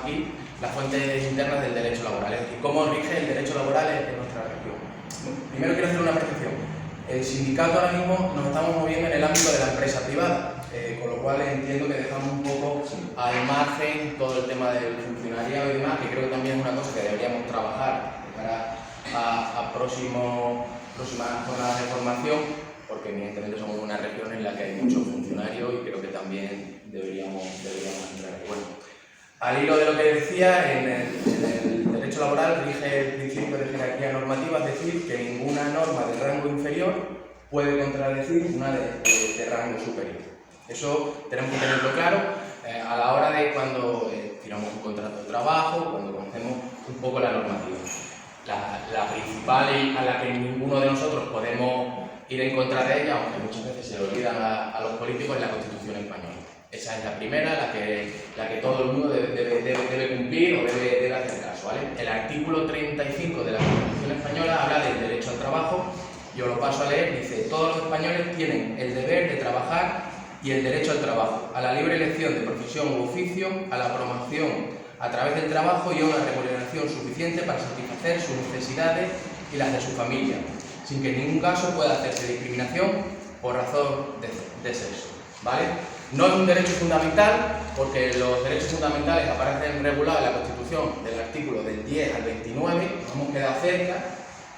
aquí las fuentes internas del derecho laboral, es decir, cómo rige el derecho laboral en nuestra región. Primero quiero hacer una precisión. El sindicato ahora mismo nos estamos moviendo en el ámbito de la empresa privada, con lo cual entiendo que dejamos un poco al margen todo el tema del funcionariado y demás, que creo que también es una cosa que deberíamos trabajar de cara a próximas jornadas de formación, porque evidentemente somos una región en la que hay muchos funcionarios y creo que también deberíamos entrar. Bueno, al hilo de lo que decía, en el derecho laboral rige el principio de jerarquía normativa, es decir, que ninguna norma de rango inferior puede contradecir una de rango superior. Eso tenemos que tenerlo claro a la hora de cuando firmamos un contrato de trabajo, cuando conocemos un poco la normativa. La principal a la que ninguno de nosotros podemos ir en contra de ella, aunque muchas veces se le olvidan a los políticos, es la Constitución española. Esa es la primera, la que todo el mundo debe cumplir o debe hacer caso, ¿vale? El artículo 35 de la Constitución española habla del derecho al trabajo. Yo lo paso a leer, dice: todos los españoles tienen el deber de trabajar y el derecho al trabajo, a la libre elección de profesión u oficio, a la promoción a través del trabajo y a una remuneración suficiente para satisfacer sus necesidades y las de su familia, sin que en ningún caso pueda hacerse discriminación por razón de sexo, ¿vale? No es un derecho fundamental, porque los derechos fundamentales aparecen regulados en la Constitución del artículo del 10 al 29, nos hemos quedado cerca,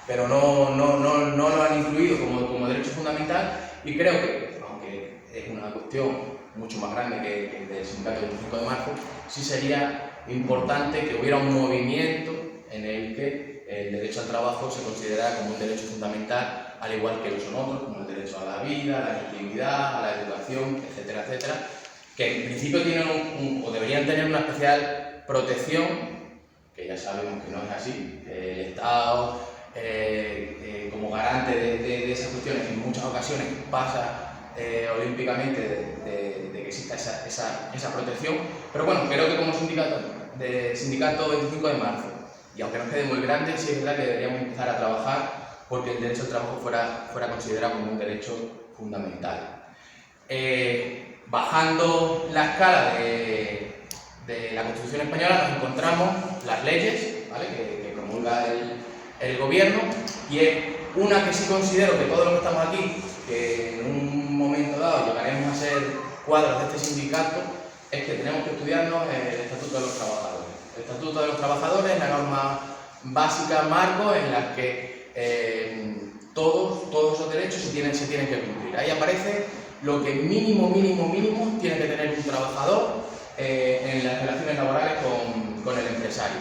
pero no lo han incluido como derecho fundamental, y creo que, aunque es una cuestión mucho más grande que el del sindicato del 25 de marzo, sí sería importante que hubiera un movimiento en el que el derecho al trabajo se considerara como un derecho fundamental, al igual que lo son otros, como el derecho a la vida, a la actividad, a la educación, etcétera, etcétera, que en principio tienen o deberían tener una especial protección, que ya sabemos que no es así. El Estado, como garante de esas cuestiones, en muchas ocasiones pasa olímpicamente de que exista esa protección, pero bueno, creo que como sindicato 25 de marzo, y aunque nos quede muy grande, sí es verdad que deberíamos empezar a trabajar porque el derecho al trabajo fuera considerado como un derecho fundamental. Bajando la escala de la Constitución española nos encontramos las leyes, ¿vale?, que promulga el gobierno, y es una que sí considero que todos los que estamos aquí, que en un momento dado llegaremos a ser cuadros de este sindicato, es que tenemos que estudiarnos el Estatuto de los Trabajadores. El Estatuto de los Trabajadores es la norma básica, marco, en la que todos esos derechos se tienen que cumplir. Ahí aparece lo que mínimo tiene que tener un trabajador en las relaciones laborales con el empresario.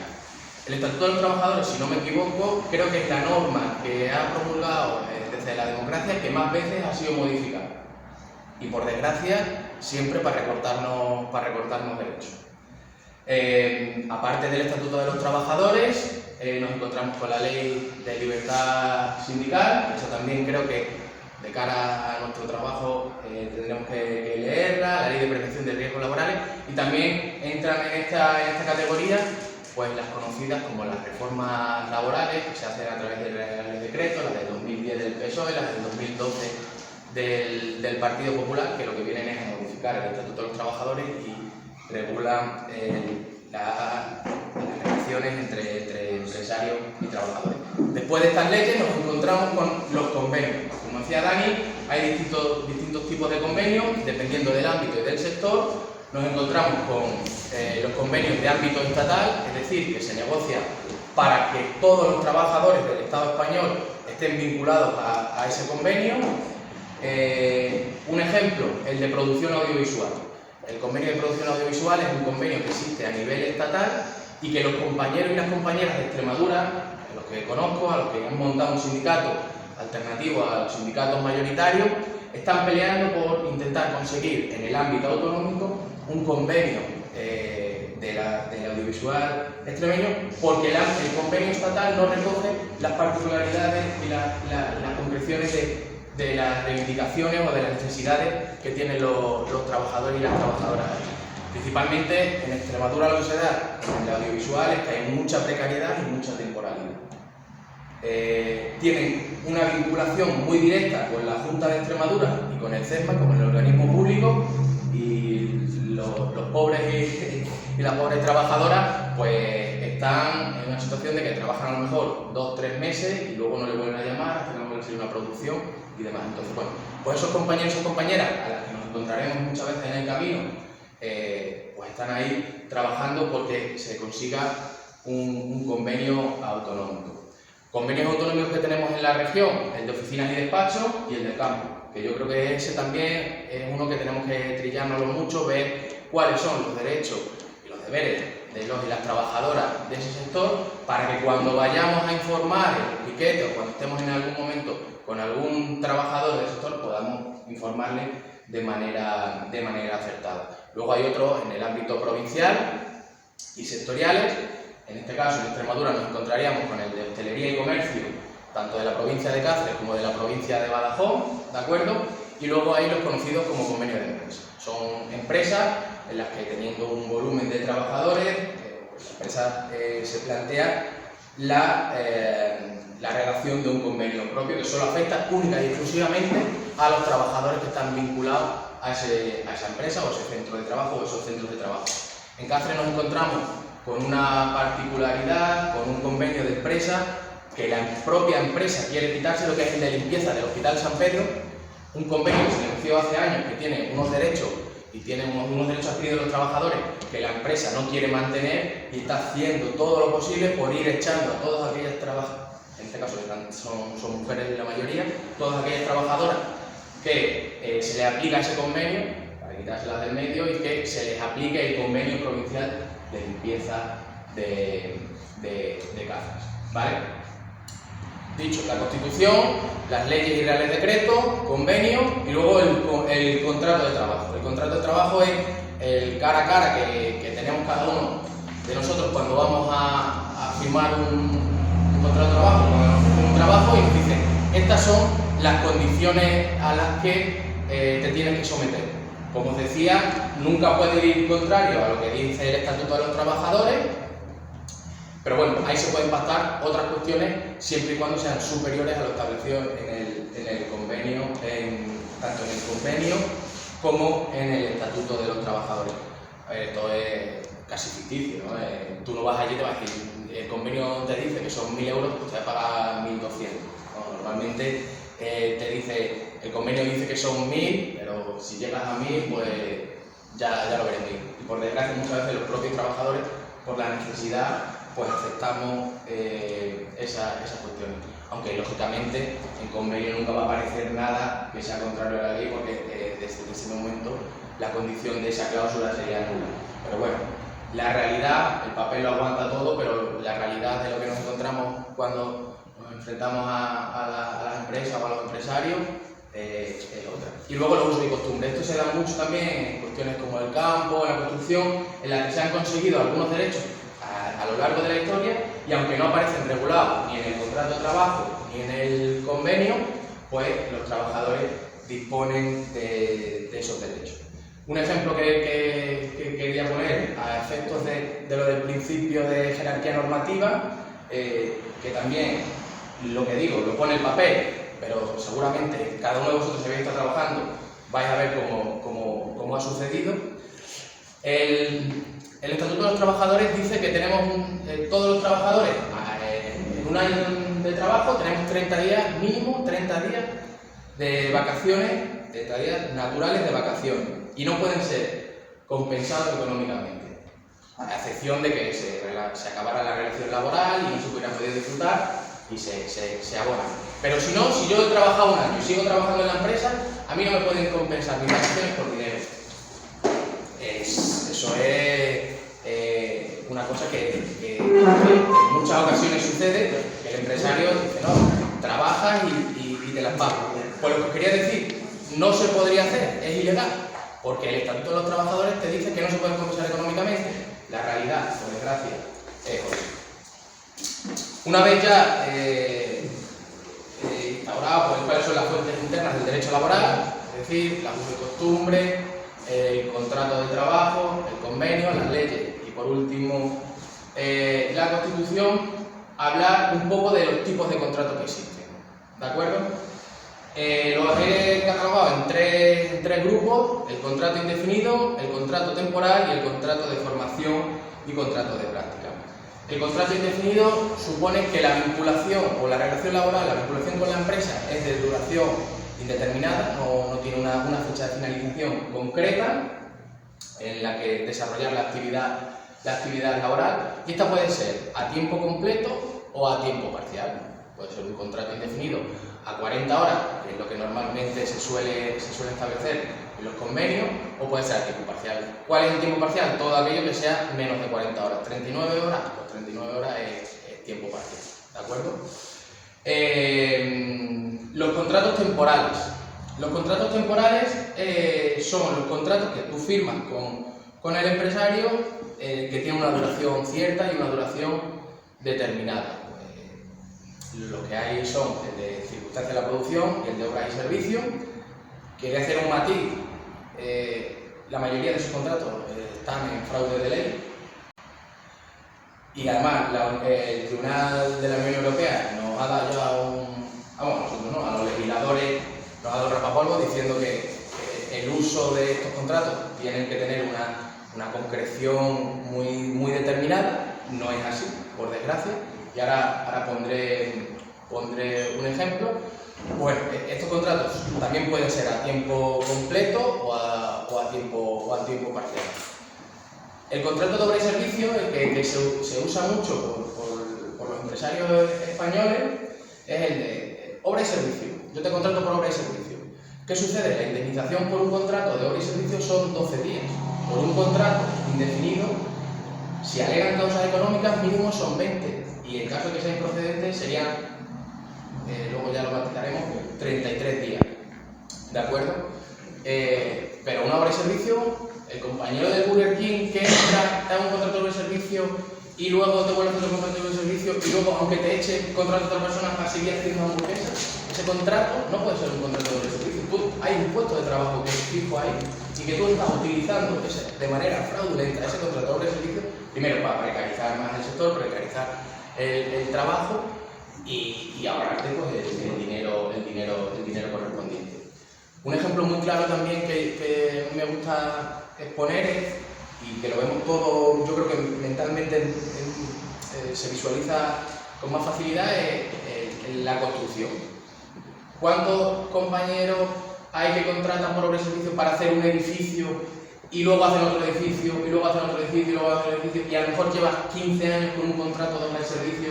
El Estatuto de los Trabajadores, si no me equivoco, creo que es la norma que ha promulgado desde la democracia que más veces ha sido modificada. Y por desgracia, siempre para recortarnos derechos. Aparte del Estatuto de los Trabajadores, nos encontramos con la Ley de Libertad Sindical. Eso también creo que de cara a nuestro trabajo tendremos que leerla, la Ley de Prevención de Riesgos Laborales, y también entran en esta categoría pues las conocidas como las reformas laborales, que se hacen a través de reales decretos, las del 2010 del PSOE, las del 2012 del Partido Popular, que lo que vienen es a modificar el Estatuto de los Trabajadores y regulan las relaciones entre empresarios y trabajadores. Después de estas leyes nos encontramos con los convenios. Como decía Dani, hay distintos tipos de convenios, dependiendo del ámbito y del sector. Nos encontramos con los convenios de ámbito estatal, es decir, que se negocia para que todos los trabajadores del Estado español estén vinculados a ese convenio. Un ejemplo, el de producción audiovisual. El convenio de producción audiovisual es un convenio que existe a nivel estatal y que los compañeros y las compañeras de Extremadura, a los que conozco, a los que han montado un sindicato alternativo a los sindicatos mayoritarios, están peleando por intentar conseguir en el ámbito autonómico un convenio del audiovisual extremeño, porque el convenio estatal no recoge las particularidades y las concreciones de las reivindicaciones o de las necesidades que tienen los trabajadores y las trabajadoras. Principalmente en Extremadura lo que se da en el audiovisual es que hay mucha precariedad y mucha temporalidad. Tienen una vinculación muy directa con la Junta de Extremadura y con el CESMA, como el organismo público, y los pobres y las pobres trabajadoras pues están en una situación de que trabajan a lo mejor 2 o 3 meses y luego no le vuelven a llamar hasta que no vuelven a salir una producción y demás. Entonces, bueno, pues esos compañeros y compañeras a las que nos encontraremos muchas veces en el camino, pues están ahí trabajando porque se consiga un convenio autonómico. Convenios autonómicos que tenemos en la región, el de oficinas y despachos y el de campo, que yo creo que ese también es uno que tenemos que trillárnoslo mucho, ver cuáles son los derechos y los deberes de los y las trabajadoras de ese sector, para que cuando vayamos a informar en el piquete o cuando estemos en algún momento con algún trabajador del sector podamos informarle de manera acertada. Luego hay otros en el ámbito provincial y sectoriales. En este caso, en Extremadura, nos encontraríamos con el de hostelería y comercio, tanto de la provincia de Cáceres como de la provincia de Badajoz, ¿de acuerdo? Y luego hay los conocidos como convenios de empresa. Son empresas en las que, teniendo un volumen de trabajadores, pues la empresa se plantea la redacción de un convenio propio que solo afecta única y exclusivamente a los trabajadores que están vinculados a esa empresa o ese centro de trabajo o esos centros de trabajo. En Cáceres nos encontramos con una particularidad, con un convenio de empresa que la propia empresa quiere quitarse, lo que es el de limpieza del Hospital San Pedro, un convenio que se negoció hace años, que tiene unos derechos y tiene unos derechos adquiridos de los trabajadores que la empresa no quiere mantener y está haciendo todo lo posible por ir echando a todas aquellas trabajadoras, en este caso son mujeres la mayoría, todas aquellas trabajadoras que se les aplica ese convenio, para quitárselas del medio, y que se les aplique el convenio provincial de limpieza de Cáceres, ¿vale? Dicho, la Constitución, las leyes y reales decretos, convenio y luego el contrato de trabajo. El contrato de trabajo es el cara a cara que tenemos cada uno de nosotros cuando vamos a firmar un contrato de trabajo, un trabajo, y nos dicen, estas son las condiciones a las que te tienes que someter. Como os decía, nunca puede ir contrario a lo que dice el Estatuto de los Trabajadores, pero bueno, ahí se pueden pactar otras cuestiones siempre y cuando sean superiores a lo establecido en el convenio, tanto en el convenio como en el Estatuto de los Trabajadores. A ver, esto es casi ficticio, ¿no? Tú no vas allí y te vas a decir, el convenio te dice que son 1.000 euros, pues te vas a pagar 1.200. ¿No? Normalmente te dice, el convenio dice que son 1.000, pero si llegas a 1.000, pues ya lo veremos. Y por desgracia, muchas veces los propios trabajadores, por la necesidad, pues aceptamos esas cuestiones. Aunque lógicamente en convenio nunca va a aparecer nada que sea contrario a la ley, porque desde ese momento la condición de esa cláusula sería nula. Pero bueno, la realidad, el papel lo aguanta todo, pero la realidad de lo que nos encontramos cuando nos enfrentamos a las empresas o a los empresarios es otra. Y luego los usos y costumbres. Esto se da mucho también en cuestiones como el campo, la construcción, en las que se han conseguido algunos derechos a lo largo de la historia, y aunque no aparecen regulados ni en el contrato de trabajo ni en el convenio, pues los trabajadores disponen de esos derechos. Un ejemplo que quería poner a efectos de lo del principio de jerarquía normativa, que también lo que digo lo pone el papel, pero seguramente cada uno de vosotros que habéis estado trabajando vais a ver cómo ha sucedido. El Estatuto de los Trabajadores dice que tenemos todos los trabajadores en un año de trabajo tenemos 30 días, mínimo 30 días de vacaciones, 30 días naturales de vacaciones, y no pueden ser compensados económicamente, a excepción de que se acabara la relación laboral y no se pudiera poder disfrutar y se abonan. Pero si no, si yo he trabajado un año y sigo trabajando en la empresa, a mí no me pueden compensar mis vacaciones por dinero. Eso es una cosa que en muchas ocasiones sucede, que el empresario dice, no, trabajas y te las pago. Pues lo que os quería decir, no se podría hacer, es ilegal, porque el Estatuto de los Trabajadores te dice que no se pueden compensar económicamente. La realidad, por desgracia, es otra. Una vez ya instaurado pues, cuáles son las fuentes internas del derecho laboral, es decir, la usos y costumbres, el contrato de trabajo, el convenio, las leyes y por último la Constitución, hablar un poco de los tipos de contratos que existen, ¿de acuerdo? Lo he catalogado en tres grupos: el contrato indefinido, el contrato temporal y el contrato de formación y contrato de práctica. El contrato indefinido supone que la vinculación o la relación laboral, la vinculación con la empresa es de duración indeterminada, no tiene una fecha de finalización concreta en la que desarrollar la actividad laboral, y esta puede ser a tiempo completo o a tiempo parcial. Puede ser un contrato indefinido a 40 horas, que es lo que normalmente se suele establecer en los convenios, o puede ser a tiempo parcial. ¿Cuál es el tiempo parcial? Todo aquello que sea menos de 40 horas. 39 horas, pues 39 horas es tiempo parcial, ¿de acuerdo? Los contratos temporales. Los contratos temporales son los contratos que tú firmas con el empresario, que tienen una duración cierta y una duración determinada. Lo que hay son el de circunstancias de la producción y el de obras y servicios. Quería hacer un matiz: la mayoría de esos contratos están en fraude de ley, y además el Tribunal de la Unión Europea nos ha dado ya nosotros no, a los legisladores nos ha dado el rapapolvo diciendo que el uso de estos contratos tienen que tener una concreción muy determinada. No es así, por desgracia, y ahora pondré un ejemplo. Bueno, estos contratos también pueden ser a tiempo completo o a tiempo parcial. El contrato de obra y servicio, que se usa mucho por los empresarios españoles, es el de obra y servicio. Yo te contrato por obra y servicio. ¿Qué sucede? La indemnización por un contrato de obra y servicio son 12 días. Por un contrato indefinido, si alegan causas económicas, mínimo son 20. Y en caso de que sea improcedente, serían, luego ya lo matizaremos, 33 días. ¿De acuerdo? Pero una obra y servicio, el compañero de Burger King que entra, te da un contrato de obra y servicio y luego te vuelve a hacer un contrato de obra y servicio, y luego, aunque te eche contrato a otra persona para seguir haciendo hamburguesas, ese contrato no puede ser un contrato de obra y servicio. Hay un puesto de trabajo que es fijo ahí y que tú estás utilizando de manera fraudulenta ese contrato de obra y servicio, primero para precarizar más el sector, precarizar el trabajo y ahorrarte pues, el dinero correspondiente. Un ejemplo muy claro también que me gusta exponer es, y que lo vemos todo, yo creo que mentalmente se visualiza con más facilidad, es la construcción. ¿Cuántos compañeros hay que contratan por obra y servicio para hacer un edificio y luego hacen otro edificio, y luego hacen otro edificio, y luego hacen otro edificio, y a lo mejor llevas 15 años con un contrato de obra y servicio?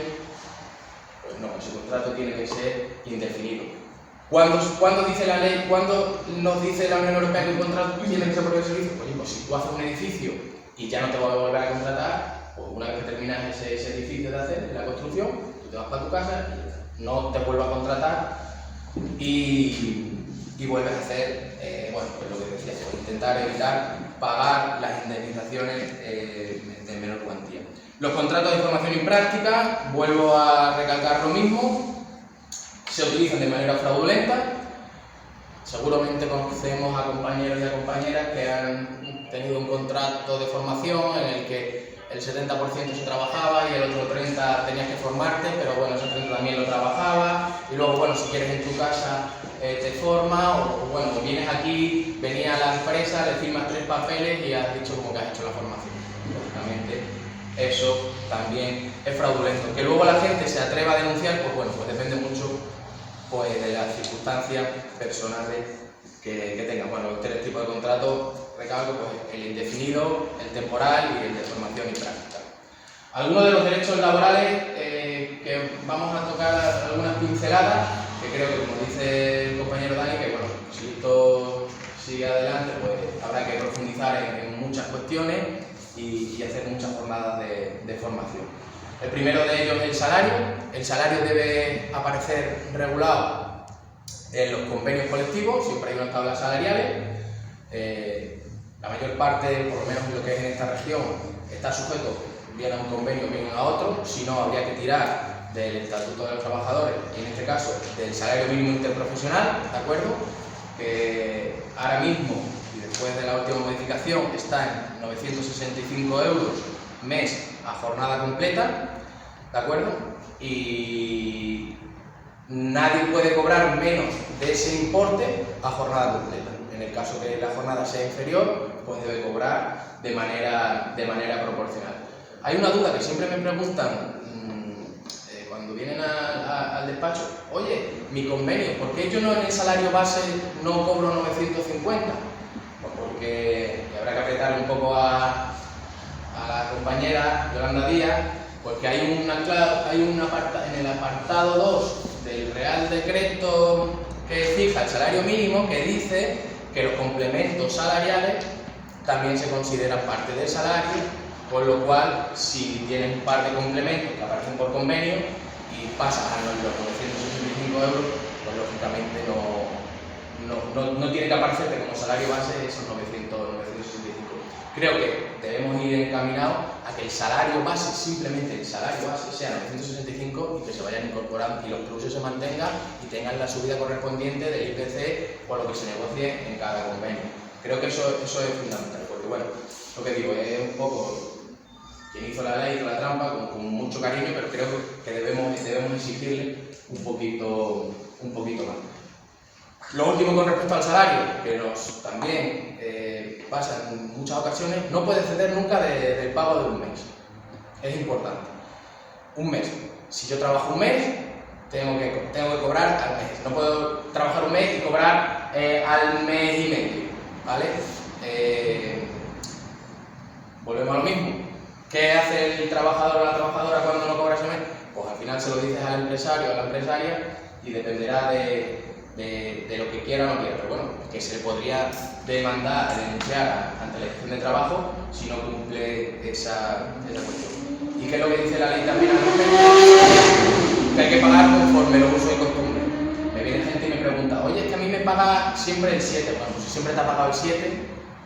Pues no, ese contrato tiene que ser indefinido. ¿Cuándo dice la ley, cuándo nos dice la Unión Europea que un contrato tiene que ser por obra y servicio? Pues si tú haces un edificio y ya no te voy a volver a contratar, pues una vez que terminas ese edificio de hacer, la construcción, tú te vas para tu casa, no te vuelvo a contratar y vuelves a hacer, bueno, pues lo que decía, pues intentar evitar pagar las indemnizaciones de menor cuantía. Los contratos de formación y práctica, vuelvo a recalcar lo mismo, se utilizan de manera fraudulenta. Seguramente conocemos a compañeros y a compañeras que han tenido un contrato de formación en el que el 70% se trabajaba y el otro 30% tenías que formarte, pero bueno, ese 30% también lo trabajaba, y luego, bueno, si quieres en tu casa te forma, o bueno, vienes aquí, venía a la empresa, le firmas 3 papeles y has dicho como que has hecho la formación. Lógicamente, eso también es fraudulento. Que luego la gente se atreva a denunciar, pues bueno, pues depende mucho pues, de las circunstancias personales que tengan. Bueno, los 3 tipos de contratos, recalco, pues el indefinido, el temporal y el de formación y práctica. Algunos de los derechos laborales que vamos a tocar algunas pinceladas, que creo que, como dice el compañero Dani, que bueno, si esto sigue adelante, pues habrá que profundizar en muchas cuestiones y hacer muchas jornadas de formación. El primero de ellos es el salario. El salario debe aparecer regulado en los convenios colectivos, siempre hay unas tablas salariales. La mayor parte, por lo menos lo que es en esta región, está sujeto bien a un convenio, bien a otro. Si no, habría que tirar del Estatuto de los Trabajadores, y en este caso del salario mínimo interprofesional, ¿de acuerdo? Que ahora mismo, y después de la última modificación, está en 965 euros mes a jornada completa, ¿de acuerdo? Y nadie puede cobrar menos de ese importe a jornada completa. En el caso que la jornada sea inferior, pues debe cobrar de manera proporcional. Hay una duda que siempre me preguntan cuando vienen al despacho: oye, mi convenio, ¿por qué yo no en el salario base no cobro 950? Pues porque, y habrá que apretarle un poco a la compañera Yolanda Díaz, porque hay en el apartado 2 del Real Decreto que fija el salario mínimo, que dice que los complementos salariales también se consideran parte del salario, con lo cual, si tienen un par de complementos que aparecen por convenio y pasas a los 965 euros, pues lógicamente no tiene que aparecerte como salario base esos 965. Creo que debemos ir encaminados a que el salario base, simplemente el salario base, sea 965 y que se vayan incorporando y los pluses se mantengan y tengan la subida correspondiente del IPC o lo que se negocie en cada convenio. Creo que eso es fundamental, porque bueno, lo que digo, es un poco quien hizo la ley, hizo la trampa, con mucho cariño, pero creo que debemos exigirle un poquito más. Lo último con respecto al salario, que también pasa en muchas ocasiones, no puede ceder nunca del pago de un mes. Es importante. Un mes. Si yo trabajo un mes, tengo que cobrar al mes. No puedo trabajar un mes y cobrar al mes y medio, ¿vale? Volvemos a lo mismo. ¿Qué hace el trabajador o la trabajadora cuando no cobra ese mes? Pues al final se lo dices al empresario o a la empresaria y dependerá de lo que quiera o no quiera. Pero bueno, que se le podría denunciar ante la Inspección de Trabajo si no cumple esa cuestión. ¿Y qué es lo que dice la ley también al respecto? Que hay que pagar conforme los usos y costumbres. Me viene gente y me pregunta: oye, es que a mí me paga siempre el 7. Bueno, pues si siempre te ha pagado el 7,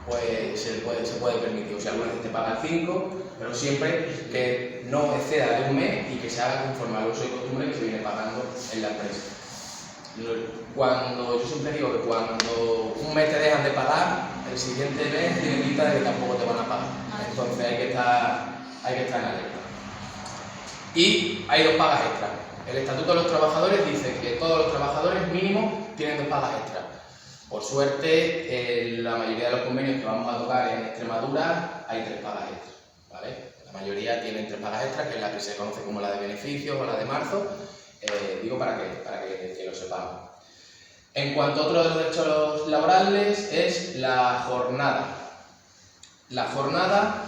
pues se puede permitir. O sea, algunas veces te paga el 5, pero siempre que no exceda de un mes y que se haga conforme al uso y costumbre que se viene pagando en la empresa. Yo siempre digo que cuando un mes te dejan de pagar, el siguiente mes tiene pinta de que tampoco te van a pagar. Entonces hay que estar en alerta. Y hay 2 pagas extras. El Estatuto de los Trabajadores dice que todos los trabajadores mínimo tienen 2 pagas extras. Por suerte, la mayoría de los convenios que vamos a tocar en Extremadura hay 3 pagas extras, ¿vale? La mayoría tienen 3 pagas extras, que es la que se conoce como la de beneficios o la de marzo. Digo para que lo sepamos. En cuanto a otro de los derechos laborales, es la jornada. La jornada,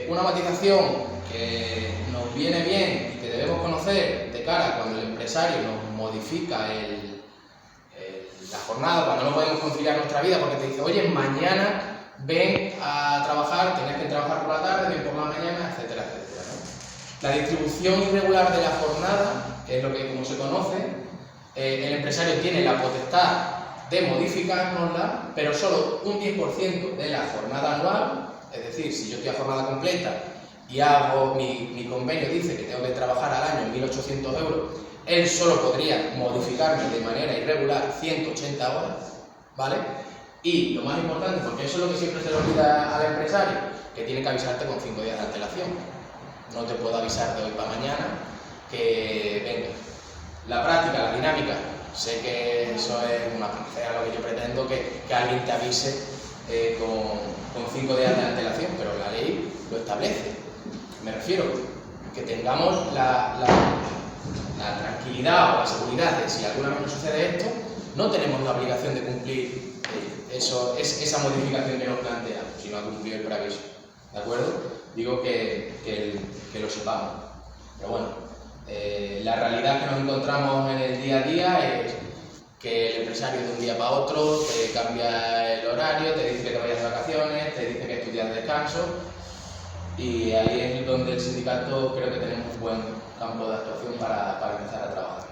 una matización que nos viene bien y que debemos conocer de cara cuando el empresario nos modifica la jornada, cuando no podemos conciliar nuestra vida, porque te dice: oye, mañana ven a trabajar, tienes que trabajar por la tarde, ven por la mañana, etcétera, etcétera, ¿no? La distribución irregular de la jornada, que es lo que como se conoce, el empresario tiene la potestad de modificárnosla, pero solo un 10% de la jornada anual. Es decir, si yo estoy a jornada completa y hago mi convenio dice que tengo que trabajar al año 1.800 euros, él solo podría modificarme de manera irregular 180 horas, ¿vale? Y lo más importante, porque eso es lo que siempre se le olvida al empresario, que tiene que avisarte con 5 días de antelación. No te puedo avisar de hoy para mañana que venga. La práctica, la dinámica, sé que eso es una panacea, lo que yo pretendo, que alguien te avise con 5 días de antelación, pero la ley lo establece. Me refiero que tengamos la tranquilidad o la seguridad de si alguna vez nos sucede esto, no tenemos la obligación de cumplir esa modificación que nos planteamos, sino a cumplir el preaviso. ¿De acuerdo? Digo que lo sepamos. Pero bueno, la realidad que nos encontramos en el día a día es que el empresario de un día para otro te cambia el horario, te dice que te vayas de vacaciones, te dice que estudias descanso, y ahí es donde el sindicato creo que tenemos un buen campo de actuación para empezar a trabajar.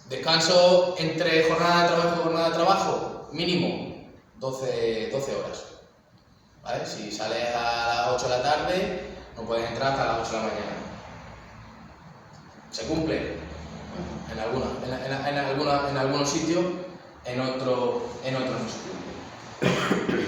Descanso entre jornada de trabajo y jornada de trabajo, mínimo 12 horas. ¿Vale? Si sales a las 8 de la tarde, no puedes entrar hasta las 8 de la mañana. ¿Se cumple? En algunos sitios, en otros no se cumple.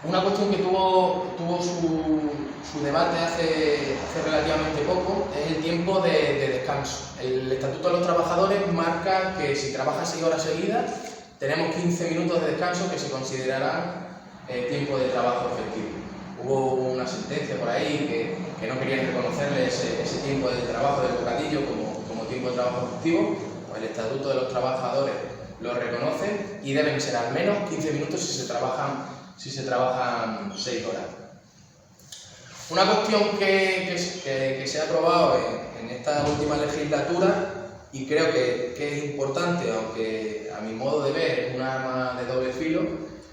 Una cuestión que tuvo su debate hace relativamente poco es el tiempo de descanso. descanso. El Estatuto de los Trabajadores marca que si trabajas 6 horas seguidas, tenemos 15 minutos de descanso que se considerarán tiempo de trabajo efectivo. Hubo una sentencia por ahí que no querían reconocerle ese tiempo de trabajo del bocadillo como tiempo de trabajo efectivo. Pues el Estatuto de los Trabajadores lo reconoce y deben ser al menos 15 minutos si se trabajan 6 horas. Una cuestión que se ha aprobado en esta última legislatura y creo que es importante, aunque a mi modo de ver es un arma de doble filo,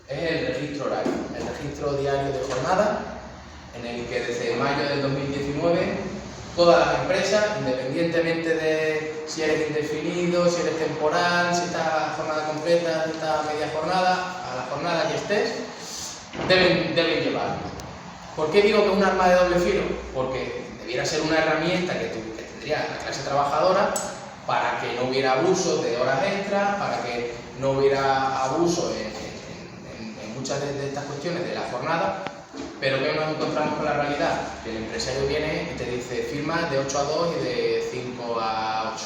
es el registro horario, el registro diario de jornada, en el que desde mayo del 2019 todas las empresas, independientemente de si eres indefinido, si eres temporal, si estás a jornada completa, si estás a media jornada, a la jornada que estés, deben llevarlo. ¿Por qué digo que es un arma de doble filo? Porque debiera ser una herramienta que tendría la clase trabajadora para que no hubiera abusos de horas extras, para que no hubiera abuso en muchas de estas cuestiones de la jornada, pero que nos encontramos con la realidad, que el empresario viene y te dice firma de 8 a 2 y de 5 a 8.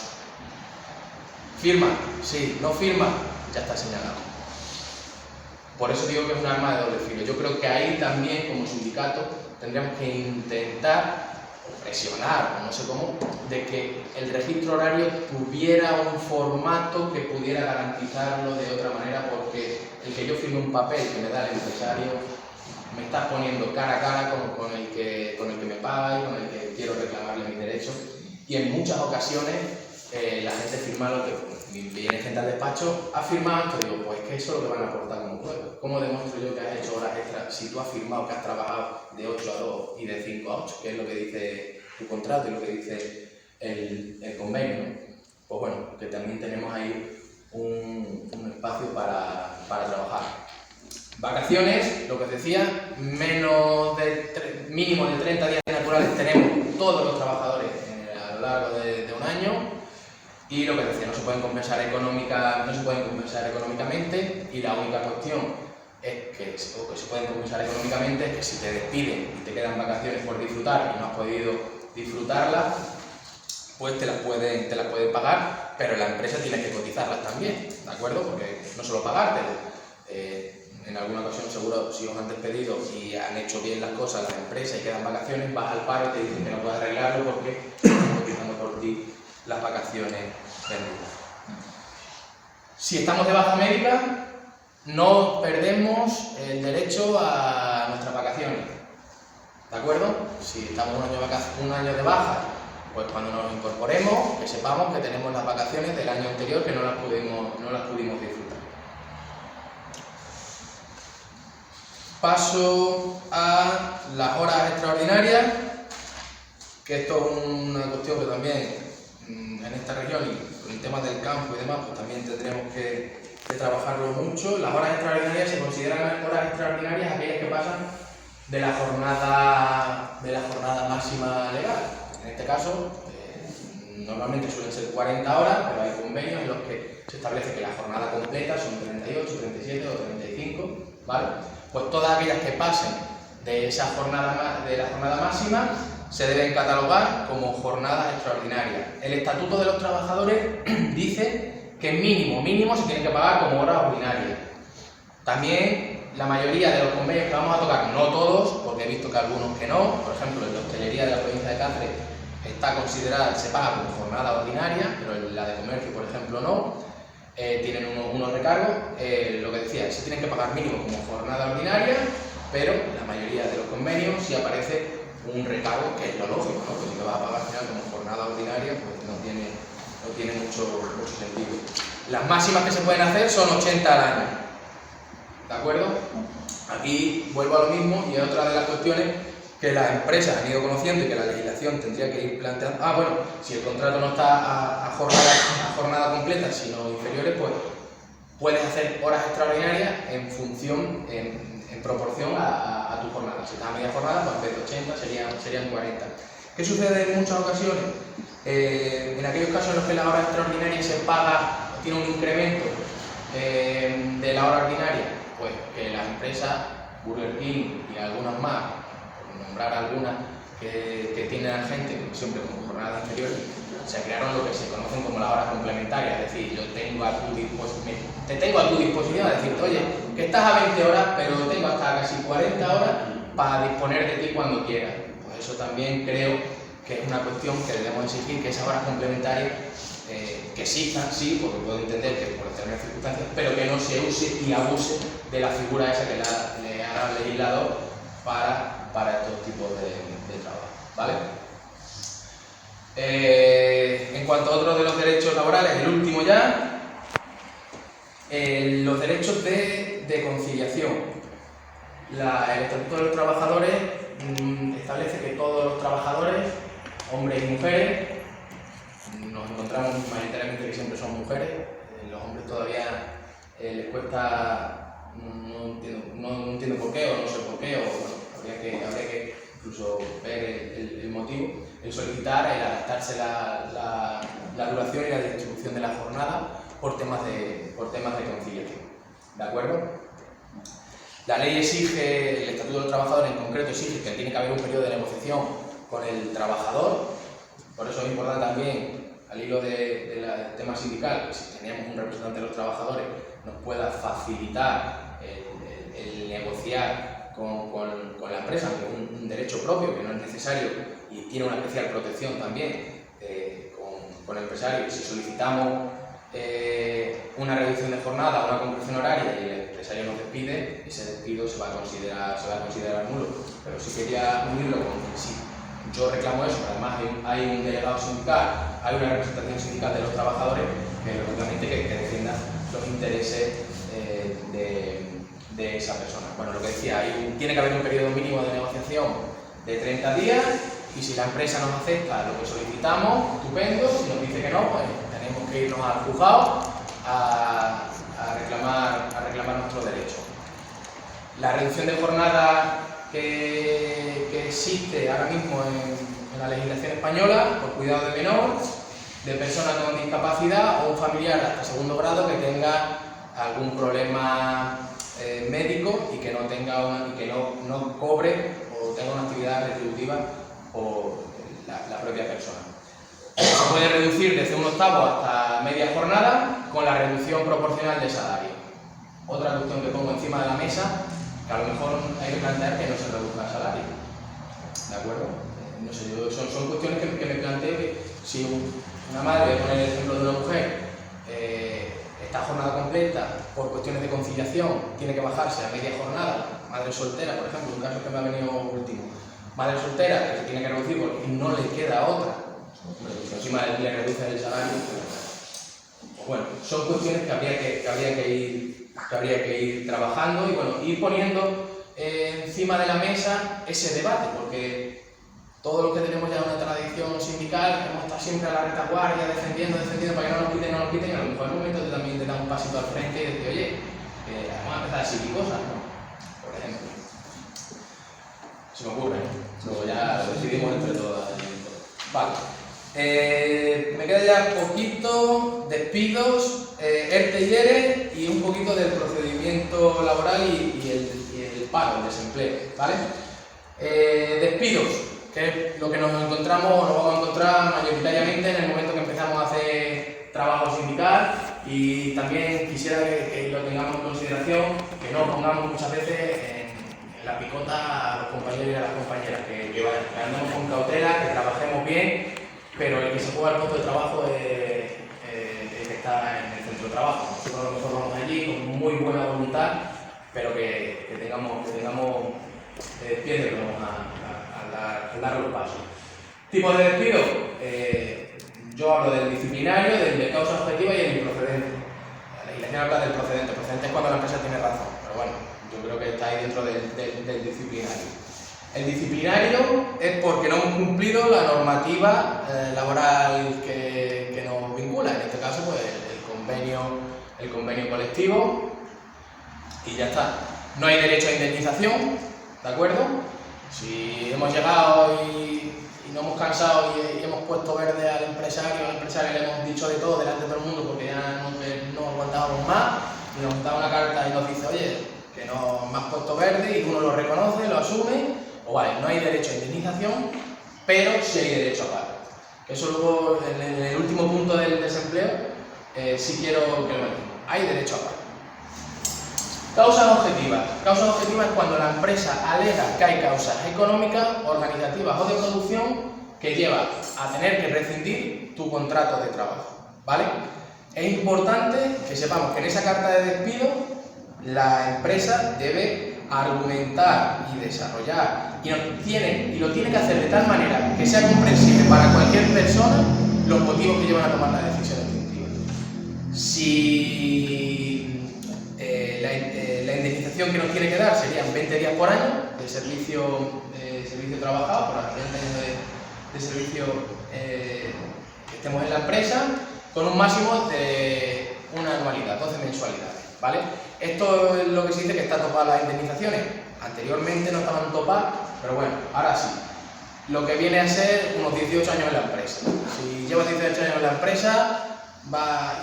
Firma, sí, no firma, ya está señalado. Por eso digo que es un arma de doble filo. Yo creo que ahí también, como sindicato, tendríamos que intentar o presionar, o no sé cómo, de que el registro horario tuviera un formato que pudiera garantizarlo de otra manera, porque el que yo firme un papel que me da el empresario, me estás poniendo cara a cara con el que me paga y con el que quiero reclamarle mis derechos. Y en muchas ocasiones la gente firma lo que viene gente al despacho, ha firmado, te digo, pues que eso es lo que van a aportar como juego. ¿Cómo demuestro yo que has hecho horas extras si tú has firmado que has trabajado de 8 a 2 y de 5 a 8, que es lo que dice tu contrato y lo que dice el convenio, ¿no? Pues bueno, que también tenemos ahí un espacio para trabajar. Vacaciones, lo que os decía, mínimo de 30 días naturales tenemos todos los trabajadores a lo largo de un año. Y lo que decía, no se pueden compensar económicamente, y la única cuestión es que se pueden compensar económicamente es que si te despiden y te quedan vacaciones por disfrutar y no has podido disfrutarlas, pues te las pueden pagar, pero la empresa tiene que cotizarlas también, ¿de acuerdo? Porque no solo pagártelo. En alguna ocasión seguro, si os han despedido y han hecho bien las cosas las empresas y quedan vacaciones, vas al paro y te dicen que no puedes arreglarlo porque estamos cotizando por ti las vacaciones perdidas. Si estamos de baja médica, no perdemos el derecho a nuestras vacaciones, ¿de acuerdo? Si estamos un año de baja, pues cuando nos incorporemos, que sepamos que tenemos las vacaciones del año anterior que no las pudimos disfrutar. Paso a las horas extraordinarias, que esto es una cuestión que también en esta región y con el tema del campo y demás, pues también tendremos que trabajarlo mucho. Las horas extraordinarias se consideran horas extraordinarias aquellas que pasan de la jornada máxima legal. En este caso, normalmente suelen ser 40 horas, pero hay convenios en los que se establece que la jornada completa son 38, 37 o 35, ¿vale? Pues todas aquellas que pasen de la jornada máxima se deben catalogar como jornadas extraordinarias. El Estatuto de los Trabajadores dice que mínimo se tienen que pagar como horas ordinarias. También la mayoría de los convenios que vamos a tocar, no todos, porque he visto que algunos que no, por ejemplo en la hostelería de la provincia de Cáceres está considerada, se paga como jornada ordinaria, pero en la de comercio, por ejemplo, no. Tienen unos recargos, lo que decía, se tienen que pagar mínimo como jornada ordinaria, pero en la mayoría de los convenios sí aparece un recargo, que es lo lógico, ¿no? Que si lo vas a pagar al final como jornada ordinaria, pues no tiene mucho sentido. Las máximas que se pueden hacer son 80 al año, ¿de acuerdo? Aquí vuelvo a lo mismo y es otra de las cuestiones que las empresas han ido conociendo y que la legislación tendría que ir planteando. Bueno, si el contrato no está a jornada completa, sino inferiores, pues puedes hacer horas extraordinarias en función, en proporción a tu jornada. Si estás a media jornada, pues en vez de 80 serían 40. ¿Qué sucede en muchas ocasiones? En aquellos casos en los que la hora extraordinaria se paga, tiene un incremento de la hora ordinaria, pues que las empresas, Burger King y algunas más, por nombrar algunas que tienen a gente siempre con jornadas inferiores, se crearon lo que se conocen como las horas complementarias, es decir, yo tengo a tu disposición a decirte, oye, que estás a 20 horas, pero tengo hasta casi 40 horas para disponer de ti cuando quieras. Pues eso también creo que es una cuestión que debemos exigir, que esas horas complementarias que existan, sí, porque puedo entender que por determinadas circunstancias, pero que no se use y abuse de la figura esa que le ha dado el legislador para estos tipos de trabajo, ¿vale? En cuanto a otros de los derechos laborales, el último ya, los derechos de conciliación. El Estatuto de los Trabajadores establece que todos los trabajadores, hombres y mujeres, nos encontramos mayoritariamente que siempre son mujeres, los hombres todavía les cuesta, no entiendo por qué, o no sé por qué, o bueno, habría que incluso ver el motivo, el solicitar, el adaptarse la duración y la distribución de la jornada por temas de conciliación, ¿de acuerdo? La ley exige, el Estatuto de los Trabajadores en concreto exige que tiene que haber un periodo de negociación con el trabajador, por eso es importante también, al hilo del tema sindical, que si teníamos un representante de los trabajadores nos pueda facilitar el negociar con la empresa, que es un derecho propio, que no es necesario y tiene una especial protección también con el empresario. Si solicitamos una reducción de jornada o una compresión horaria y el empresario nos despide, ese despido se va a considerar nulo. Pero sí quería unirlo con que si yo reclamo eso, además hay un delegado sindical, hay una representación sindical de los trabajadores que lógicamente que defienda los intereses de esa persona. Bueno, lo que decía, tiene que haber un periodo mínimo de negociación de 30 días y si la empresa nos acepta lo que solicitamos, estupendo, si nos dice que no, pues tenemos que irnos al juzgado a reclamar nuestro derecho. La reducción de jornada que existe ahora mismo en la legislación española por cuidado de menor, de persona con discapacidad o un familiar hasta segundo grado que tenga algún problema médico y que no cobre o tenga una actividad retributiva por la propia persona. Se puede reducir desde un octavo hasta media jornada con la reducción proporcional de salario. Otra cuestión que pongo encima de la mesa, que a lo mejor hay que plantear que no se reduzca el salario. ¿De acuerdo? No sé, son cuestiones que me planteo que si una madre, voy a poner el ejemplo de una mujer, esta jornada completa por cuestiones de conciliación tiene que bajarse a media jornada, madre soltera, por ejemplo, un caso que me ha venido último, madre soltera que se tiene que reducir porque no le queda otra, si encima le reduce el salario, pues bueno, son cuestiones que habría que ir trabajando y bueno, ir poniendo encima de la mesa ese debate, porque todo lo que tenemos ya una tradición sindical, hemos estado siempre a la retaguardia, defendiendo para que no nos quiten, y a lo mejor es momento de también de dar un pasito al frente y decir, oye, vamos a empezar a decir cosas, ¿no? Por ejemplo. Se me ocurre, luego ya lo decidimos entre todas. Vale. Me queda ya poquito, despidos, ERTE y ERE y un poquito del procedimiento laboral y el paro, el desempleo, ¿vale? Despidos, que es lo que nos vamos a encontrar mayoritariamente en el momento que empezamos a hacer trabajo sindical y también quisiera que lo tengamos en consideración, que no pongamos muchas veces en la picota a los compañeros y a las compañeras, que andemos con cautela, que trabajemos bien, pero el que se juega el puesto de trabajo es el que está en el centro de trabajo. Nosotros a lo mejor vamos allí con muy buena voluntad, pero que tengamos pies de plomo a dar los pasos. Tipo de despido, yo hablo del disciplinario, del de causa objetiva y el improcedente. La legislación habla del procedente. El procedente es cuando la empresa tiene razón, pero bueno, yo creo que está ahí dentro del disciplinario. El disciplinario es porque no hemos cumplido la normativa laboral que nos vincula, en este caso pues el convenio colectivo y ya está. No hay derecho a indemnización, ¿de acuerdo? Si hemos llegado y no hemos cansado y hemos puesto verde al empresario le hemos dicho de todo delante de todo el mundo porque ya no aguantábamos más, y nos da una carta y nos dice, oye, que no me has puesto verde y uno lo reconoce, lo asume, o vale, no hay derecho a indemnización, pero sí hay derecho a paro. Eso luego, en el último punto del desempleo, sí quiero que lo veamos. Hay derecho a paro. Causas objetivas. Causas objetivas es cuando la empresa alega que hay causas económicas, organizativas o de producción que llevan a tener que rescindir tu contrato de trabajo, ¿vale? Es importante que sepamos que en esa carta de despido la empresa debe argumentar y desarrollar y lo tiene que hacer de tal manera que sea comprensible para cualquier persona los motivos que llevan a tomar la decisión definitiva. Si la indemnización que nos tiene que dar serían 20 días por año de servicio trabajado, por los 30 años de servicio que estemos en la empresa, con un máximo de una anualidad, 12 mensualidades, ¿vale? Esto es lo que se dice que está topadas las indemnizaciones. Anteriormente no estaban topadas, pero bueno, ahora sí. Lo que viene a ser unos 18 años en la empresa. Si llevas 18 años en la empresa,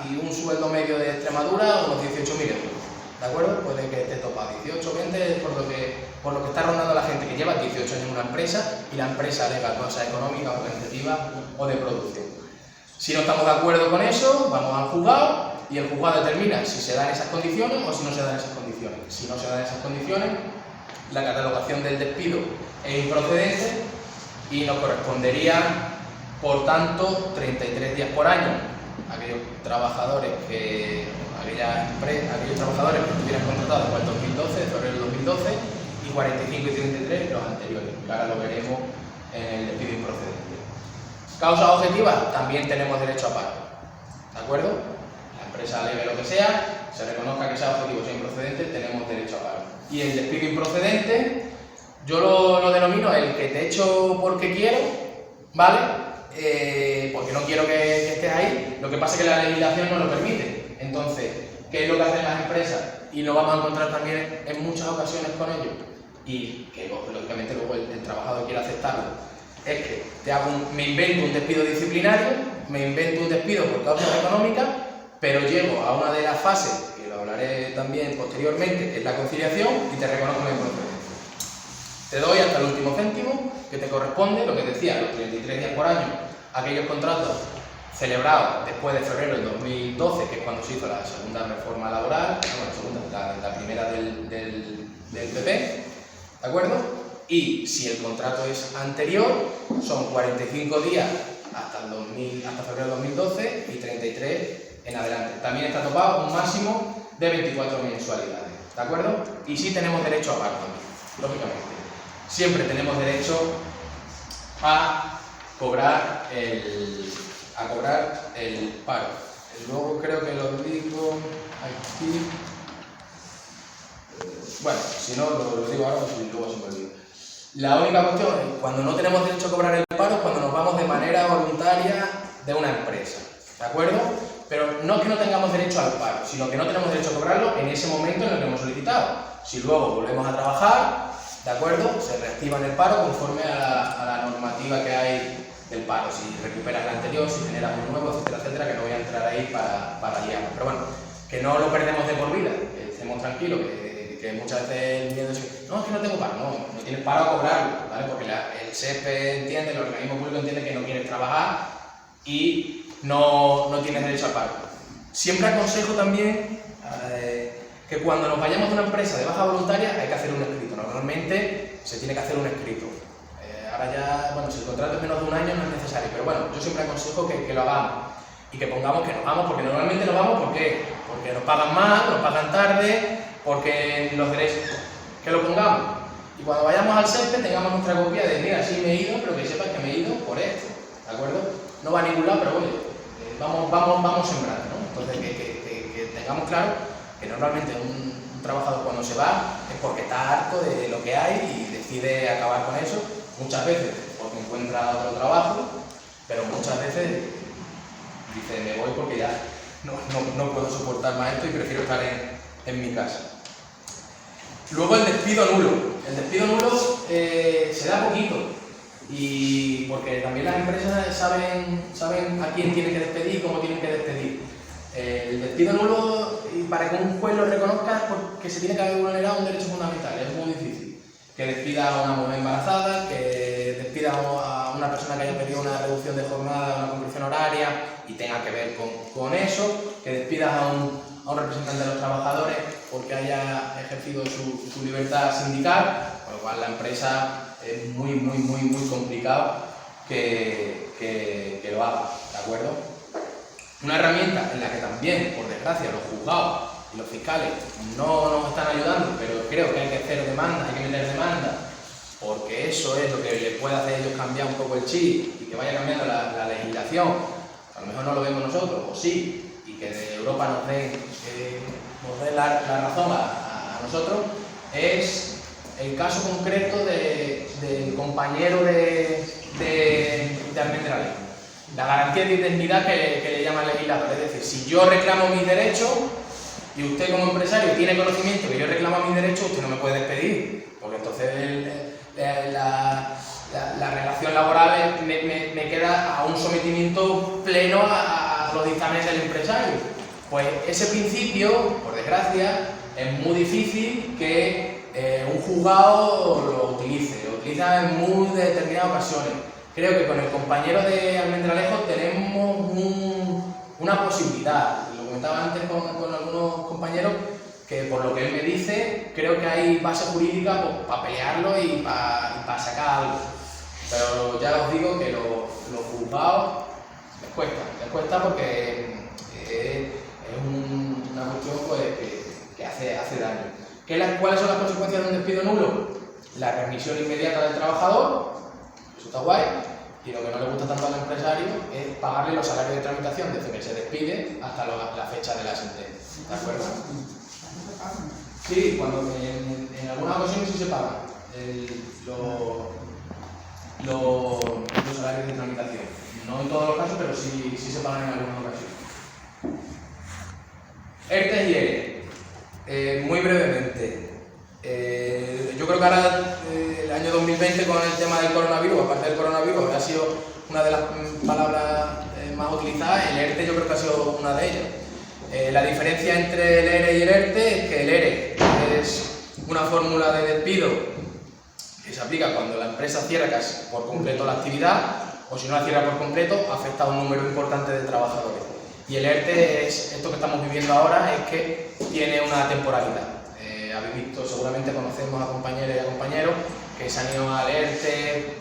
y un sueldo medio de Extremadura, unos 18.000 euros, ¿de acuerdo? Puede que esté topado 18, 20, por lo que está rondando la gente que lleva 18 años en una empresa y la empresa alega cosas económicas, organizativas o de producción. Si no estamos de acuerdo con eso, vamos al juzgado y el juzgado determina si se dan esas condiciones o si no se dan esas condiciones. Si no se dan esas condiciones, la catalogación del despido es improcedente y nos correspondería, por tanto, 33 días por año a aquellos trabajadores que estuvieran contratados después del 2012, de febrero del 2012, y 45 y 33 los anteriores, que ahora lo veremos en el despido improcedente. Causas objetivas, también tenemos derecho a paro, ¿de acuerdo? La empresa alegue lo que sea, se reconozca que sea objetivo o sea improcedente, tenemos derecho a paro. Y el despido improcedente, yo lo denomino el que te echo porque quiero, ¿vale? Porque no quiero que estés ahí, lo que pasa es que la legislación no lo permite. Entonces, ¿qué es lo que hacen las empresas? Y lo vamos a encontrar también en muchas ocasiones con ellos, y que lógicamente luego el trabajador quiere aceptarlo, es que me invento un despido disciplinario, me invento un despido por causas económicas, pero llego a una de las fases, que lo hablaré también posteriormente, que es la conciliación, y te reconozco la improcedencia. Te doy hasta el último céntimo que te corresponde, lo que decía, los 33 días por año, aquellos contratos celebrados después de febrero del 2012, que es cuando se hizo la segunda reforma laboral, la primera del PP, ¿de acuerdo? Y si el contrato es anterior, son 45 días hasta febrero del 2012 y 33 en adelante. También está topado un máximo de 24 mensualidades, ¿de acuerdo? Y sí tenemos derecho a paro también, lógicamente. Siempre tenemos derecho a cobrar el paro. Luego creo que lo digo aquí. Bueno, si no lo digo ahora, pues luego se me olvida. La única cuestión es cuando no tenemos derecho a cobrar el paro es cuando nos vamos de manera voluntaria de una empresa, ¿de acuerdo? Pero no que no tengamos derecho al paro, sino que no tenemos derecho a cobrarlo en ese momento en el que hemos solicitado. Si luego volvemos a trabajar, ¿de acuerdo? Se reactiva en el paro conforme a la normativa que hay del paro. Si recuperas el anterior, si generas uno nuevo, etcétera, etcétera, que no voy a entrar ahí para guiarnos. Pero bueno, que no lo perdemos de por vida, que estemos tranquilos, que muchas veces el miedo es no, es que no tengo paro, no tienes paro a cobrarlo, ¿vale? Porque el SEPE entiende, el organismo público entiende que no quieres trabajar y no tienes derecho al paro. Siempre aconsejo también que cuando nos vayamos de una empresa de baja voluntaria hay que hacer un escrito. Normalmente se tiene que hacer un escrito. Ahora ya, bueno, si el contrato es menos de un año no es necesario, pero bueno, yo siempre aconsejo que lo hagamos y que pongamos que nos vamos, porque normalmente nos vamos porque nos pagan mal, nos pagan tarde, porque los derechos, que lo pongamos. Y cuando vayamos al SEPE tengamos nuestra copia de, mira, sí me he ido, pero que sepas que me he ido por esto, ¿de acuerdo? No va a ningún lado, pero oye, vamos sembrando, ¿no? Entonces que tengamos claro que normalmente un trabajador cuando se va es porque está harto de lo que hay y decide acabar con eso, muchas veces porque encuentra otro trabajo, pero muchas veces dice, me voy porque ya no puedo soportar más esto y prefiero estar en mi casa. Luego el despido nulo. El despido nulo se da poquito, y porque también las empresas saben a quién tienen que despedir y cómo tienen que despedir. El despido nulo, y para que un juez lo reconozca, es porque se tiene que haber vulnerado un derecho fundamental, es muy difícil. Que despida a una mujer embarazada, que despida a una una persona que haya pedido una reducción de jornada, una concreción horaria y tenga que ver con eso, que despidas a un representante de los trabajadores porque haya ejercido su libertad sindical, con lo cual la empresa es muy complicado que lo haga, ¿de acuerdo? Una herramienta en la que también, por desgracia, los juzgados y los fiscales no nos están ayudando, pero creo que hay que hacer demanda, hay que meter demanda, porque eso es lo que les puede hacer a ellos cambiar un poco el chip y que vaya cambiando la legislación. A lo mejor no lo vemos nosotros, o sí, y que de Europa nos dé la razón a nosotros, es el caso concreto del compañero de Almendralejo. La garantía de indemnidad que le llama el legislador, es decir, si yo reclamo mis derechos y usted como empresario tiene conocimiento que yo reclamo mis derechos, usted no me puede despedir, porque entonces la relación laboral me queda a un sometimiento pleno a los dictámenes del empresario. Pues ese principio, por desgracia, es muy difícil que un juzgado lo utiliza en muy determinadas ocasiones. Creo que con el compañero de Almendralejo tenemos una posibilidad. Lo comentaba antes con algunos compañeros, que por lo que él me dice, creo que hay base jurídica para pelearlo y para sacar algo. Pero ya os digo que los juzgados les cuesta porque es una cuestión pues, que hace daño. ¿Cuáles son las consecuencias de un despido nulo? La remisión inmediata del trabajador, eso está guay, y lo que no le gusta tanto al empresario es pagarle los salarios de tramitación desde que se despide hasta la fecha de la sentencia. ¿De acuerdo? Sí, cuando en algunas ocasiones sí se pagan los salarios de tramitación. No en todos los casos, pero sí se pagan en algunas ocasiones. ERTE y ERE. Muy brevemente. Yo creo que ahora el año 2020 con el tema del coronavirus, aparte del coronavirus, ha sido una de las palabras más utilizadas. El ERTE yo creo que ha sido una de ellas. La diferencia entre el ERE y el ERTE es que el ERE es una fórmula de despido que se aplica cuando la empresa cierra casi por completo la actividad, o si no la cierra por completo, afecta a un número importante de trabajadores. Y el ERTE es esto que estamos viviendo ahora, es que tiene una temporalidad. Habéis visto, seguramente conocemos a compañeras y a compañeros que se han ido al ERTE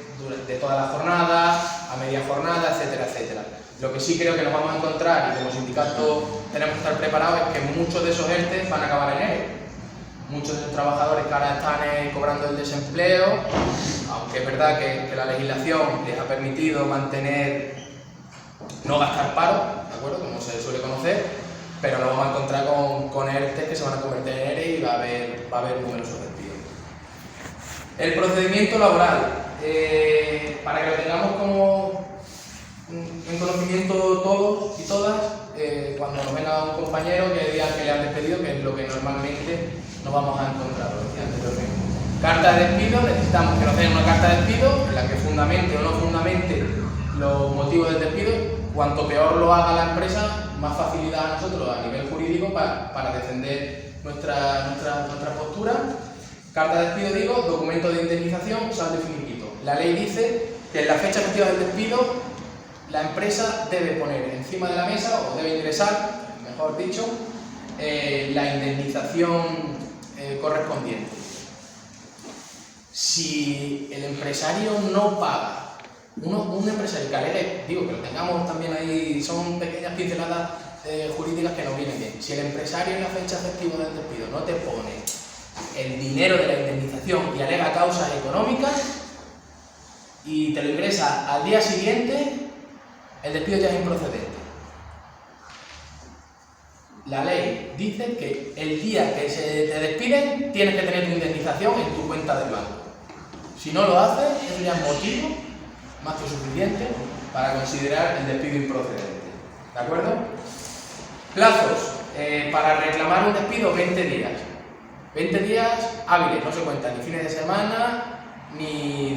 de toda la jornada, a media jornada, etcétera, etcétera. Lo que sí creo que nos vamos a encontrar, y como sindicato tenemos que estar preparados, es que muchos de esos ERTE van a acabar en ERE. Muchos de los trabajadores que ahora están cobrando el desempleo, aunque es verdad que la legislación les ha permitido no gastar paro, ¿de acuerdo? Como se suele conocer, pero nos vamos a encontrar con ERTE que se van a convertir en ERE y va a haber numerosos despidos. El procedimiento laboral, para que lo tengamos como en conocimiento todos y todas, cuando nos venga un compañero que diga que le han despedido, que es lo que normalmente nos vamos a encontrar, lo decía anteriormente. Carta de despido, necesitamos que nos den una carta de despido en la que fundamente o no fundamente los motivos del despido. Cuanto peor lo haga la empresa, más facilidad a nosotros a nivel jurídico para defender nuestra postura. Carta de despido, digo, documento de indemnización, saldo y finiquito. La ley dice que en la fecha efectiva del despido la empresa debe poner encima de la mesa, o debe ingresar, mejor dicho, la indemnización correspondiente. Si el empresario no paga, un empresario que alegue, digo que lo tengamos también ahí, son pequeñas pinceladas jurídicas que nos vienen bien. Si el empresario en la fecha efectiva del despido no te pone el dinero de la indemnización y alega causas económicas y te lo ingresa al día siguiente, el despido ya es improcedente. La ley dice que el día que se te despiden tienes que tener tu indemnización en tu cuenta del banco. Si no lo haces, eso ya es motivo más que suficiente para considerar el despido improcedente. ¿De acuerdo? Plazos. Para reclamar un despido, 20 días. 20 días hábiles, no se cuentan ni fines de semana, ni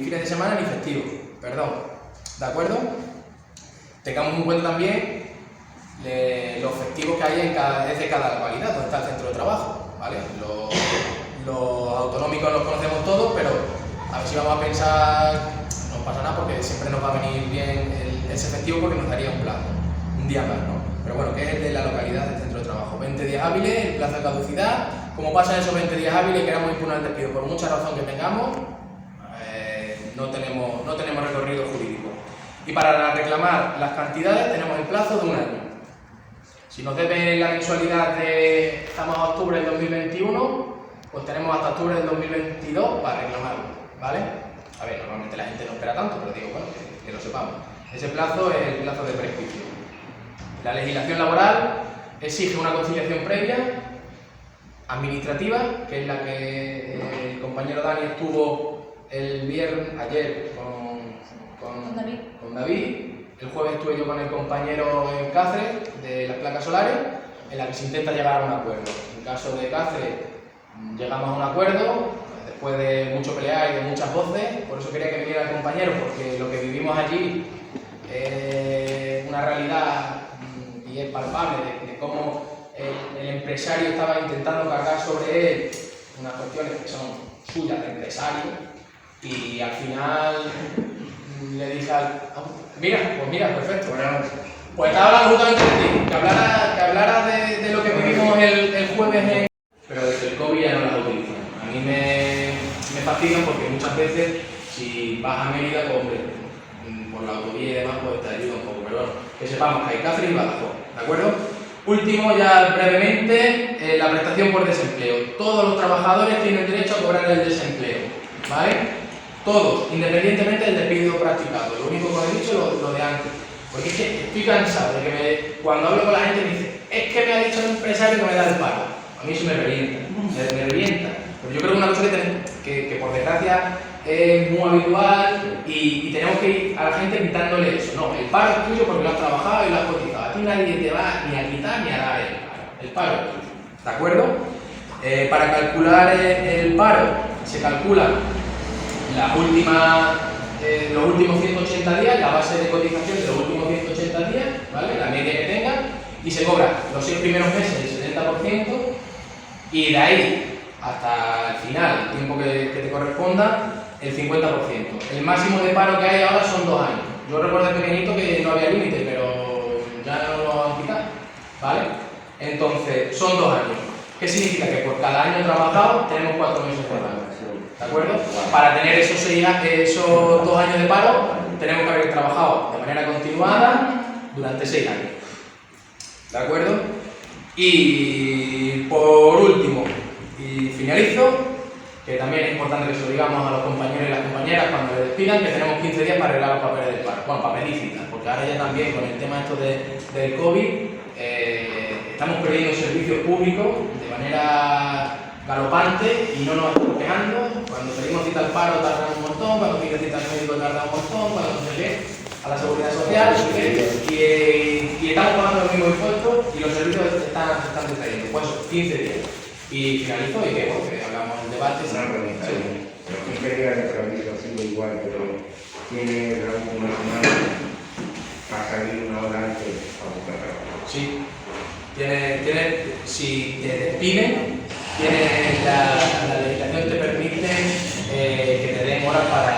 fines de semana, ni festivos. Perdón. ¿De acuerdo? Tengamos en cuenta también los festivos que hay desde cada localidad, donde está el centro de trabajo. ¿Vale? Los autonómicos los conocemos todos, pero a ver si vamos a pensar, nos pasa nada porque siempre nos va a venir bien ese festivo porque nos daría un plazo, un día más, ¿no? Pero bueno, que es el de la localidad del centro de trabajo. 20 días hábiles, el plazo de caducidad. Como pasan esos 20 días hábiles y queramos impugnar el despido por mucha razón que tengamos, no tenemos recorrido jurídico. Y para reclamar las cantidades tenemos el plazo de un año. Si nos deben la mensualidad estamos a octubre del 2021, pues tenemos hasta octubre del 2022 para reclamarlo, ¿vale? A ver, normalmente la gente no espera tanto, pero digo, bueno, que lo sepamos. Ese plazo es el plazo de prescripción. La legislación laboral exige una conciliación previa, administrativa, que es la que el compañero Dani estuvo ayer con David. El jueves estuve yo con el compañero en Cáceres de las placas solares, en la que se intenta llegar a un acuerdo. En caso de Cáceres llegamos a un acuerdo, después de mucho pelear y de muchas voces. Por eso quería que viniera el compañero, porque lo que vivimos allí es una realidad y es palpable de cómo el empresario estaba intentando cargar sobre él unas cuestiones que son suyas de empresario, y al final le dije mira, perfecto. Pues estaba hablando justamente de ti, que hablara de lo que vivimos el jueves pero desde el COVID ya no las utilizo. A mí me fastidian porque muchas veces si vas a Mérida, pues, hombre, por la autovía y demás, pues te ayuda un poco. Pero bueno, que sepamos que hay Cáceres y Badajoz, ¿de acuerdo? Último, ya brevemente, la prestación por desempleo. Todos los trabajadores tienen derecho a cobrar el desempleo, ¿vale? Todos, independientemente del despido practicado. Lo único que os he dicho lo de antes. Porque es que estoy cansado de que cuando hablo con la gente me dice, es que me ha dicho el empresario que me da el paro. A mí eso me revienta, me revienta. Pero yo creo que una cosa que por desgracia es muy habitual y tenemos que ir a la gente quitándole eso. No, el paro es tuyo porque lo has trabajado y lo has cotizado. A ti nadie te va ni a quitar ni a dar el paro. El paro es tuyo, ¿de acuerdo? Para calcular el paro se calcula los últimos 180 días, la base de cotización de los últimos 180 días, ¿vale? La media que tenga, y se cobra los 6 primeros meses el 70%, y de ahí hasta el final, el tiempo que te corresponda, el 50%. El máximo de paro que hay ahora son 2 años. Yo recuerdo de pequeñito que no había límite, pero ya no lo han quitado, ¿vale? Entonces, son 2 años. ¿Qué significa? Que por cada año trabajado tenemos 4 meses de paro. ¿De acuerdo? Para tener esos 2 años de paro, tenemos que haber trabajado de manera continuada durante 6 años. ¿De acuerdo? Y por último, y finalizo, que también es importante que se lo digamos a los compañeros y las compañeras cuando les despidan, que tenemos 15 días para arreglar los papeles del paro. Bueno, papelícitas, porque ahora ya también con el tema esto del COVID, estamos perdiendo servicios públicos de manera galopante y no nos estamos quejando. Cuando pedimos cita al paro tardan un montón, cuando pides cita al médico tarda un montón, cuando se lee a la seguridad social, y estamos pagando los mismos impuestos y los servicios se están detrayendo. Pues 15 días. Y finalizo y que, bueno, que hagamos el debate. Una pregunta. Los 15 días de preaviso sigue igual, pero tiene una semana para salir una hora antes para buscar trabajo. Sí. Si te despiden, la legislación te permite que te den horas para